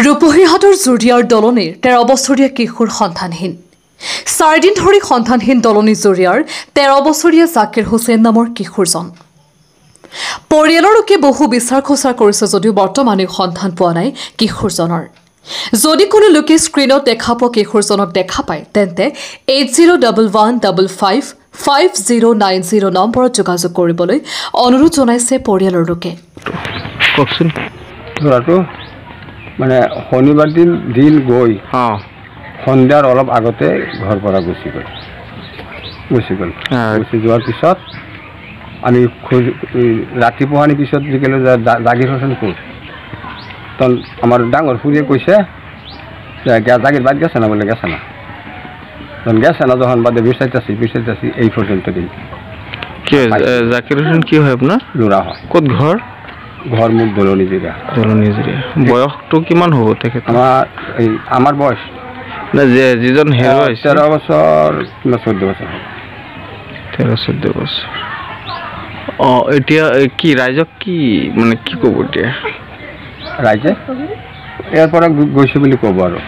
ৰূপহীহাটৰ জুৰিয়াৰ দলনিৰ 13 বছৰীয়া কিশোৰ সন্তানহীন 4 দিন ধৰি সন্তানহীন দলনি জুৰিয়াৰ 13 বছৰীয়া জাকিৰ হুছেইন নামৰ কিশোৰজন পৰিয়ালৰ লোকে বহু বিচাৰ খোচাৰ কৰিছে যদিও বৰ্তমানে সন্তান পোৱা নাই কিশোৰজনৰ যদি কোনো লোকে স্ক্ৰিনত দেখা পোৱা কিশোৰজনক দেখা পায় তেন্তে 8011555090 নম্বৰত যোগাযোগ কৰিবলৈ অনুৰোধ জনাইছে পৰিয়ালৰ লোকে কওকচোন ল'ৰাটো মানে শনিবাৰ দিন গৈ সন্ধিয়াৰ অলপ আগতে ঘৰৰ পৰা গুচি গ'ল গুচি যোৱাৰ পিছত আমি ৰাতিপুৱা আনি পিছত যিকেলৈ জাগিৰ হোসেন ক'ত তখন আমাৰ ডাঙৰ খুৰীয়ে কৈছে জাগিৰ বাদ গেছে না বোলে গেছে না তখন গেছে না যখন বাদে বিচাৰিছে এই পৰ্যন্ত দিন জাকিৰ হোসেন কি হয় আপোনাৰ ল'ৰা হয় ক'ত ঘৰ মোৰ দলনি জেগা বয়সটো কিমান হ'ব তেখেত আমাৰ বয়স না যিজন হেৰুৱা হৈছে 13 বছৰ না 14 বছৰ 13-14 বছৰ এতিয়া কি ৰাইজক কি মানে কি ক'ব এতিয়া ৰাইজে ইয়াৰ পৰা গৈছে বুলি ক'ব আৰু